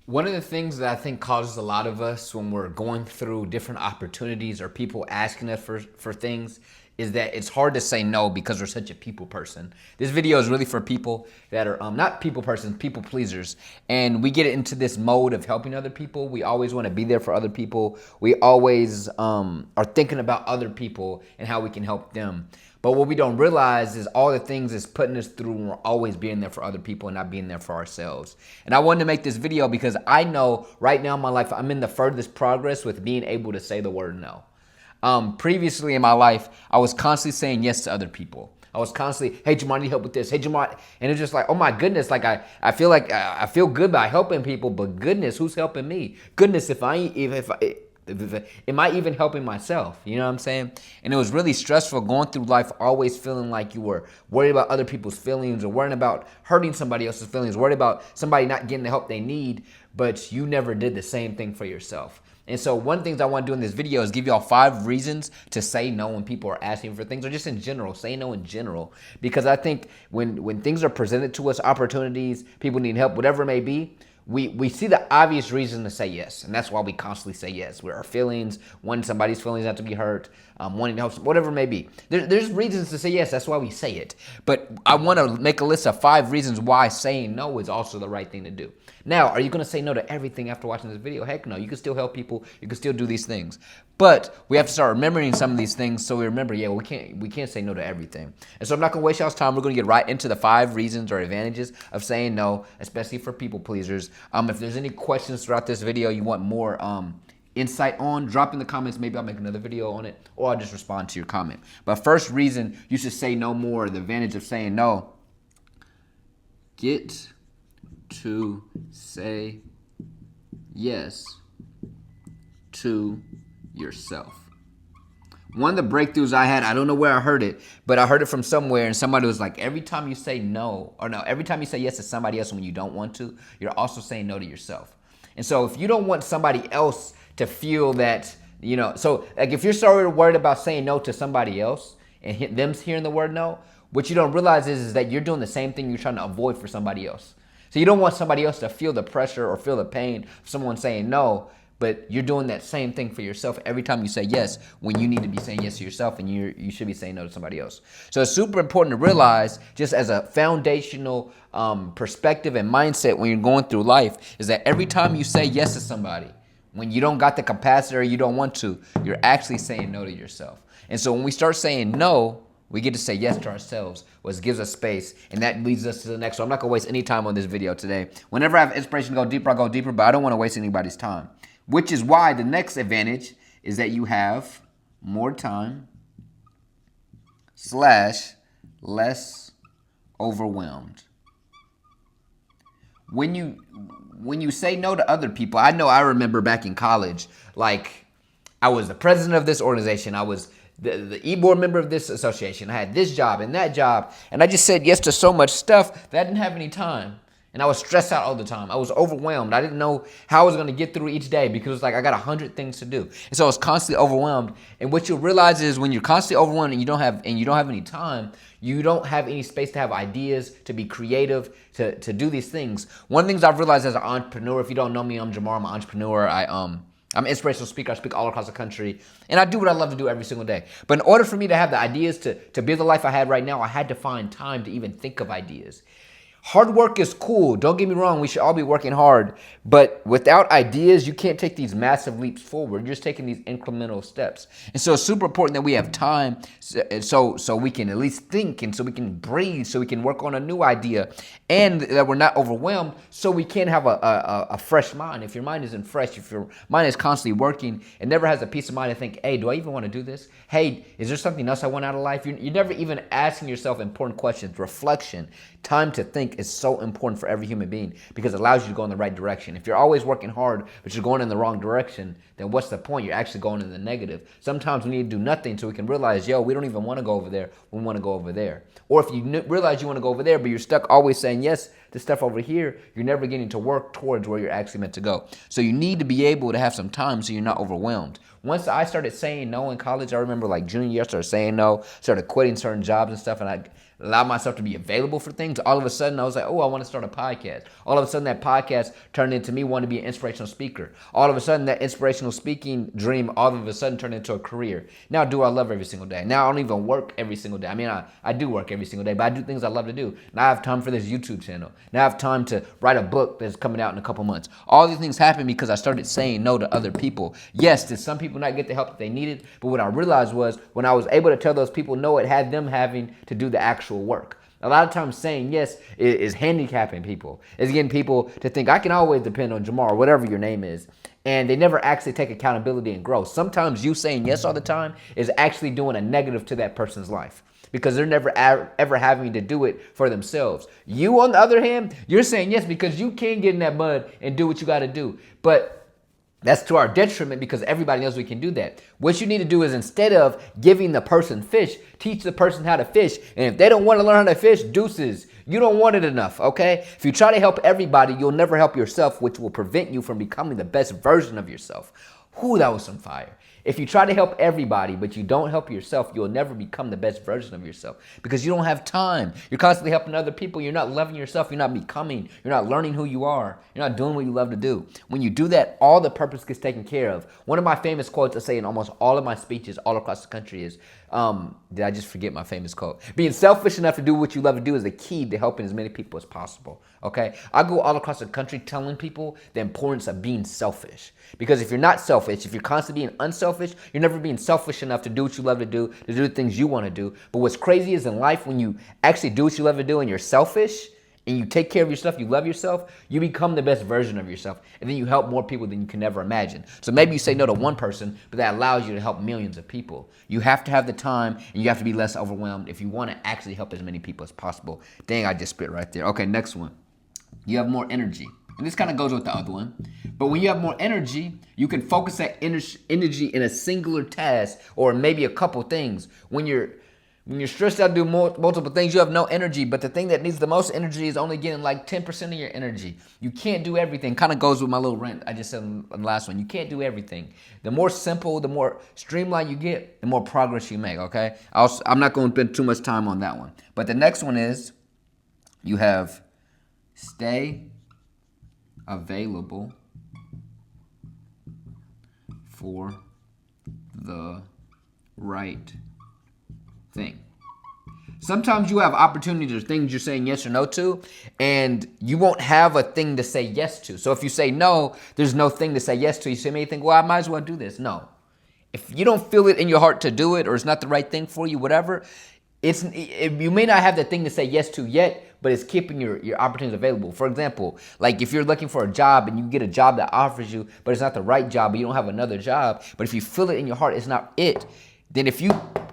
One of the things that I think causes a lot of us when we're going through different opportunities or people asking us for things is that it's hard to say no because we're such a people person. This video is really for people that are not people persons, people pleasers. And we get into this mode of helping other people. We always want to be there for other people. We always are thinking about other people and how we can help them. But what we don't realize is all the things it's putting us through when we're always being there for other people and not being there for ourselves. And I wanted to make this video because I know right now in my life, I'm in the furthest progress with being able to say the word no. Previously in my life, I was constantly saying yes to other people. I was constantly, hey, Jamar, I need help with this. Hey, Jamar. And it's just like, oh my goodness, I feel like I feel good by helping people, but goodness, who's helping me? Goodness, am I even helping myself? You know what I'm saying? And it was really stressful going through life, always feeling like you were worried about other people's feelings or worrying about hurting somebody else's feelings, worried about somebody not getting the help they need, but you never did the same thing for yourself. And so one of the things I want to do in this video is give y'all 5 reasons to say no when people are asking for things, or just in general, say no in general. Because I think when things are presented to us, opportunities, people need help, whatever it may be, we see the obvious reason to say yes, and that's why we constantly say yes. We're our feelings, wanting somebody's feelings not to be hurt, wanting to help, whatever it may be. There's reasons to say yes. That's why we say it. But I want to make a list of 5 reasons why saying no is also the right thing to do. Now, are you going to say no to everything after watching this video? Heck no. You can still help people. You can still do these things. But we have to start remembering some of these things so we remember, yeah, we can't say no to everything. And so I'm not going to waste y'all's time. We're going to get right into the 5 reasons or advantages of saying no, especially for people pleasers. If there's any questions throughout this video you want more insight on, drop in the comments. Maybe I'll make another video on it, or I'll just respond to your comment. But first reason you should say no more, the advantage of saying no, get to say yes to yourself. One of the breakthroughs I had, I don't know where I heard it, but I heard it from somewhere, and somebody was like, every time you say no, or no, every time you say yes to somebody else when you don't want to, you're also saying no to yourself. And so if you don't want somebody else to feel that, so like if you're so worried about saying no to somebody else and them hearing the word no, what you don't realize is that you're doing the same thing you're trying to avoid for somebody else. So you don't want somebody else to feel the pressure or feel the pain of someone saying no, but you're doing that same thing for yourself every time you say yes when you need to be saying yes to yourself and you should be saying no to somebody else. So it's super important to realize, just as a foundational perspective and mindset when you're going through life, is that every time you say yes to somebody, when you don't got the capacity or you don't want to, you're actually saying no to yourself. And so when we start saying no, we get to say yes to ourselves, which gives us space, and that leads us to the next. So I'm not going to waste any time on this video today. Whenever I have inspiration to go deeper, I go deeper, but I don't want to waste anybody's time. Which is why the next advantage is that you have more time / less overwhelmed. When you say no to other people, I remember back in college, like I was the president of this organization. I was the e-board member of this association. I had this job and that job. And I just said yes to so much stuff that I didn't have any time. And I was stressed out all the time. I was overwhelmed. I didn't know how I was going to get through each day because it's like I got 100 things to do. And so I was constantly overwhelmed. And what you'll realize is when you're constantly overwhelmed and you don't have any time, you don't have any space to have ideas, to be creative, to do these things. One of the things I've realized as an entrepreneur, if you don't know me, I'm Jamar. I'm an entrepreneur. I'm an inspirational speaker. I speak all across the country. And I do what I love to do every single day. But in order for me to have the ideas to build the life I had right now, I had to find time to even think of ideas. Hard work is cool. Don't get me wrong. We should all be working hard. But without ideas, you can't take these massive leaps forward. You're just taking these incremental steps. And so it's super important that we have time so we can at least think, and so we can breathe, so we can work on a new idea, and that we're not overwhelmed, so we can have a fresh mind. If your mind isn't fresh, if your mind is constantly working, it never has a peace of mind to think, hey, do I even want to do this? Hey, is there something else I want out of life? You're never even asking yourself important questions. Reflection, time to think is so important for every human being because it allows you to go in the right direction. If you're always working hard, but you're going in the wrong direction, then what's the point? You're actually going in the negative. Sometimes we need to do nothing so we can realize, we don't even want to go over there. We want to go over there. Or if you realize you want to go over there, but you're stuck always saying yes to stuff over here, you're never getting to work towards where you're actually meant to go. So you need to be able to have some time so you're not overwhelmed. Once I started saying no in college, I remember like junior year, I started saying no, started quitting certain jobs and stuff, and allow myself to be available for things, all of a sudden I was like, oh, I want to start a podcast. All of a sudden that podcast turned into me wanting to be an inspirational speaker. All of a sudden that inspirational speaking dream all of a sudden turned into a career. Now do I love every single day. Now I don't even work every single day. I mean, I do work every single day, but I do things I love to do. Now I have time for this YouTube channel. Now I have time to write a book that's coming out in a couple months. All these things happen because I started saying no to other people. Yes, did some people not get the help that they needed? But what I realized was when I was able to tell those people no, it had them having to do the actual work. A lot of times saying yes is handicapping people. It's getting people to think, I can always depend on Jamar, or whatever your name is. And they never actually take accountability and grow. Sometimes you saying yes all the time is actually doing a negative to that person's life because they're never ever having to do it for themselves. You, on the other hand, you're saying yes because you can get in that mud and do what you got to do. But that's to our detriment because everybody knows we can do that. What you need to do is instead of giving the person fish, teach the person how to fish. And if they don't want to learn how to fish, deuces. You don't want it enough, okay? If you try to help everybody, you'll never help yourself, which will prevent you from becoming the best version of yourself. Whew, that was some fire. If you try to help everybody, but you don't help yourself, you'll never become the best version of yourself because you don't have time. You're constantly helping other people. You're not loving yourself. You're not becoming. You're not learning who you are. You're not doing what you love to do. When you do that, all the purpose gets taken care of. One of my famous quotes I say in almost all of my speeches all across the country is, did I just forget my famous quote? Being selfish enough to do what you love to do is the key to helping as many people as possible, okay? I go all across the country telling people the importance of being selfish. Because if you're not selfish, if you're constantly being unselfish, you're never being selfish enough to do what you love to do the things you want to do. But what's crazy is in life, when you actually do what you love to do and you're selfish and you take care of yourself, you love yourself, you become the best version of yourself. And then you help more people than you can ever imagine. So maybe you say no to one person, but that allows you to help millions of people. You have to have the time and you have to be less overwhelmed if you want to actually help as many people as possible. Dang, I just spit right there. Okay, next one. You have more energy. And this kind of goes with the other one. But when you have more energy, you can focus that energy in a singular task or maybe a couple things. When you're stressed out to do multiple things, you have no energy. But the thing that needs the most energy is only getting like 10% of your energy. You can't do everything. Kind of goes with my little rant I just said in the last one. You can't do everything. The more simple, the more streamlined you get, the more progress you make, okay? I'm not going to spend too much time on that one. But the next one is you have stay available for the right thing. Sometimes you have opportunities or things you're saying yes or no to, and you won't have a thing to say yes to. So if you say no, there's no thing to say yes to. You may think, well, I might as well do this. No. If you don't feel it in your heart to do it or it's not the right thing for you, whatever, you may not have the thing to say yes to yet, but it's keeping your opportunities available. For example, like if you're looking for a job and you get a job that offers you, but it's not the right job, but you don't have another job, but if you feel it in your heart, it's not it, then if you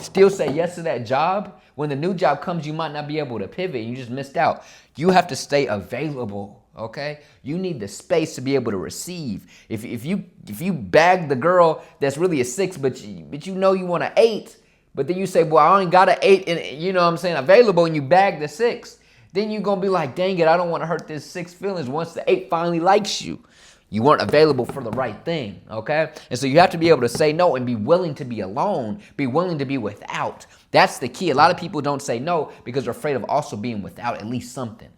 still say yes to that job, when the new job comes, you might not be able to pivot. You just missed out. You have to stay available, okay? You need the space to be able to receive. If you bag the girl that's really a 6, but you know you want an 8, but then you say, well, I only got an 8, and you know what I'm saying, available, and you bag the 6. Then you're going to be like, dang it, I don't want to hurt this 6 feelings once the 8 finally likes you. You weren't available for the right thing, okay? And so you have to be able to say no and be willing to be alone, be willing to be without. That's the key. A lot of people don't say no because they're afraid of also being without at least something.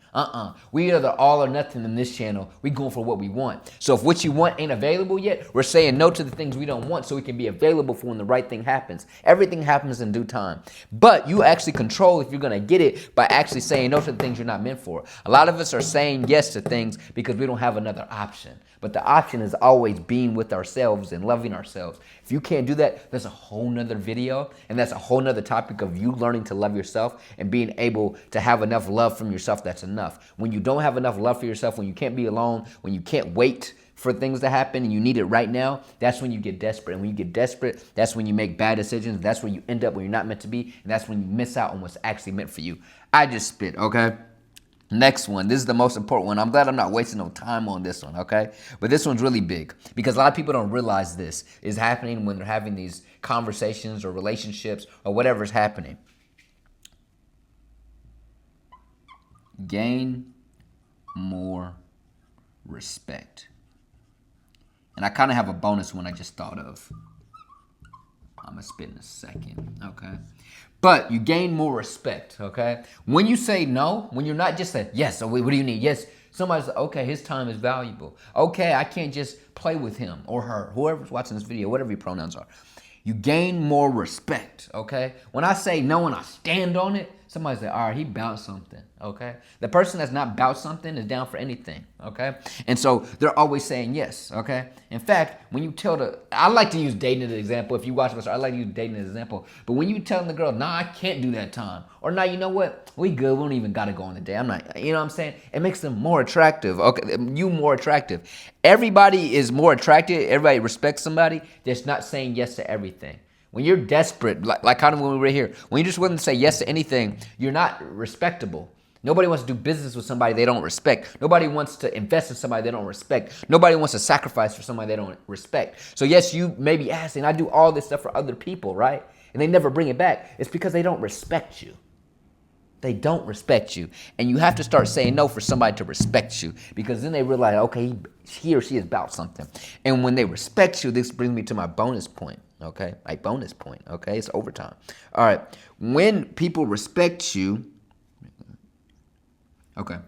We either all or nothing in this channel. We going for what we want. So if what you want ain't available yet, we're saying no to the things we don't want so we can be available for when the right thing happens. Everything happens in due time. But you actually control if you're going to get it by actually saying no to the things you're not meant for. A lot of us are saying yes to things because we don't have another option. But the option is always being with ourselves and loving ourselves. If you can't do that, that's a whole nother video. And that's a whole nother topic of you learning to love yourself and being able to have enough love from yourself that's enough. When you don't have enough love for yourself, when you can't be alone, when you can't wait for things to happen and you need it right now, that's when you get desperate. And when you get desperate, that's when you make bad decisions. That's where you end up where you're not meant to be. And that's when you miss out on what's actually meant for you. I just spit, okay? Next one. This is the most important one. I'm glad I'm not wasting no time on this one, okay? But this one's really big because a lot of people don't realize this is happening when they're having these conversations or relationships or whatever's happening. Gain more respect. And I kind of have a bonus one I just thought of. I'm going to spit in a second, okay? But you gain more respect, okay? When you say no, when you're not just saying, yes, so what do you need? Yes, somebody's like, okay, his time is valuable. Okay, I can't just play with him or her, whoever's watching this video, whatever your pronouns are. You gain more respect, okay? When I say no and I stand on it, somebody's like, all right, he bounced something, okay? The person that's not bounced something is down for anything, okay? And so they're always saying yes, okay? In fact, when you I like to use dating as an example. If you watch my show, I like to use dating as an example. But when you telling the girl, nah, I can't do that time. Or nah, you know what? We good. We don't even got to go on a date. I'm not, you know what I'm saying? It makes them more attractive, okay? You more attractive. Everybody is more attractive. Everybody respects somebody that's not saying yes to everything. When you're desperate, like kind of when we were here, when you're just willing to say yes to anything, you're not respectable. Nobody wants to do business with somebody they don't respect. Nobody wants to invest in somebody they don't respect. Nobody wants to sacrifice for somebody they don't respect. So yes, you may be asking, I do all this stuff for other people, right? And they never bring it back. It's because they don't respect you. They don't respect you. And you have to start saying no for somebody to respect you, because then they realize, okay, he or she is about something. And when they respect you, this brings me to my bonus point, okay? My bonus point, okay? It's overtime. All right. When people respect you, okay,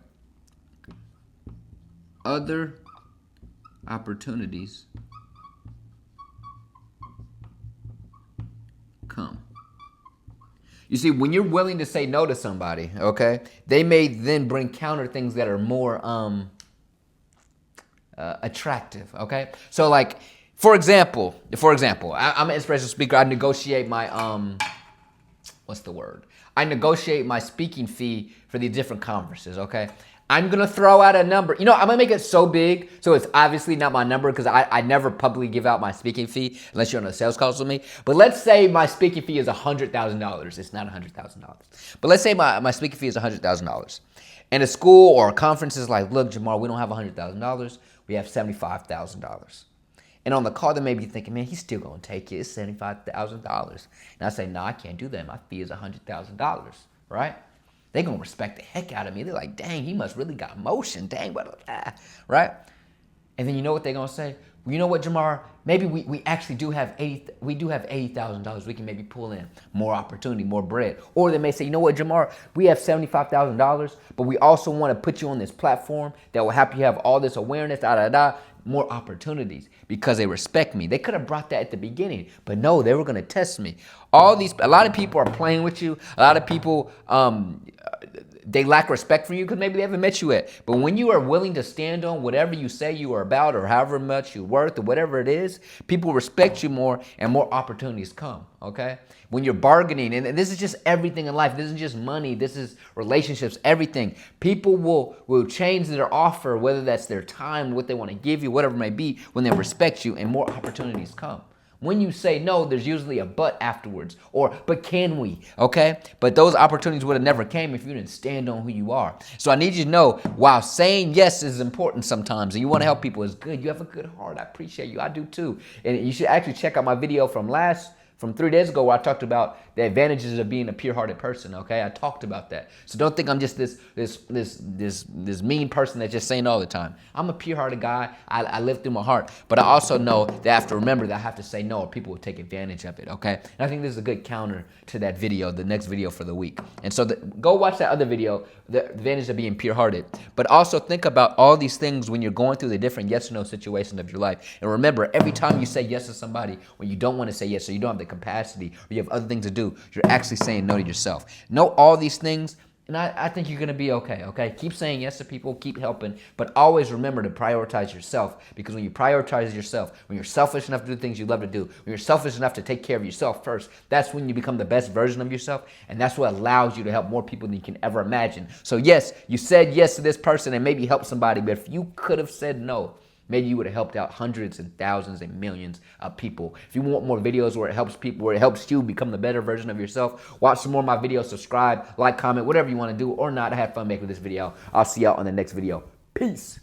other opportunities come. You see, when you're willing to say no to somebody, okay, they may then bring counter things that are more attractive, okay? So like, for example, I'm an inspirational speaker. I negotiate my, what's the word? I negotiate my speaking fee for these different conferences, okay? I'm gonna throw out a number. You know, I'm gonna make it so big, so it's obviously not my number, because I never publicly give out my speaking fee unless you're on a sales call with me. But let's say my speaking fee is $100,000. It's not $100,000. But let's say my speaking fee is $100,000. And a school or a conference is like, look, Jamar, we don't have $100,000. We have $75,000. And on the call, they may be thinking, man, he's still gonna take it. It's $75,000. And I say, no, I can't do that. My fee is $100,000, right? They're going to respect the heck out of me. They're like, dang, he must really got motion. Dang, blah, blah, blah. Right? And then you know what they're going to say? Well, you know what, Jamar? Maybe we actually do have $80,000. We can maybe pull in more opportunity, more bread. Or they may say, you know what, Jamar? We have $75,000, but we also want to put you on this platform that will help you have all this awareness, more opportunities, because they respect me. They could have brought that at the beginning, but no, they were going to test me. A lot of people are playing with you. A lot of people, they lack respect for you because maybe they haven't met you yet. But when you are willing to stand on whatever you say you are about, or however much you're worth, or whatever it is, people respect you more and more opportunities come, okay? When you're bargaining, and this is just everything in life. This isn't just money. This is relationships, everything. People will change their offer, whether that's their time, what they want to give you, whatever it may be, when they respect you, and more opportunities come. When you say no, there's usually a but afterwards, or but can we, okay? But those opportunities would have never came if you didn't stand on who you are. So I need you to know, while saying yes is important sometimes, and you want to help people, is good. You have a good heart. I appreciate you. I do too. And you should actually check out my video from 3 days ago, where I talked about the advantages of being a pure-hearted person, okay? I talked about that. So don't think I'm just this mean person that's just saying all the time. I'm a pure-hearted guy. I live through my heart. But I also know that I have to remember that I have to say no, or people will take advantage of it, okay? And I think this is a good counter to that video, the next video for the week. And so go watch that other video, the advantage of being pure-hearted. But also think about all these things when you're going through the different yes or no situations of your life. And remember, every time you say yes to somebody when you don't want to say yes, or you don't have the capacity, or you have other things to do, you're actually saying no to yourself. Know all these things, and I think you're going to be okay, okay? Keep saying yes to people, keep helping, but always remember to prioritize yourself, because when you prioritize yourself, when you're selfish enough to do things you love to do, when you're selfish enough to take care of yourself first, that's when you become the best version of yourself, and that's what allows you to help more people than you can ever imagine. So yes, you said yes to this person and maybe help somebody, but if you could have said no, maybe you would have helped out hundreds and thousands and millions of people. If you want more videos where it helps people, where it helps you become the better version of yourself, watch some more of my videos, subscribe, like, comment, whatever you want to do or not. I had fun making this video. I'll see y'all on the next video. Peace.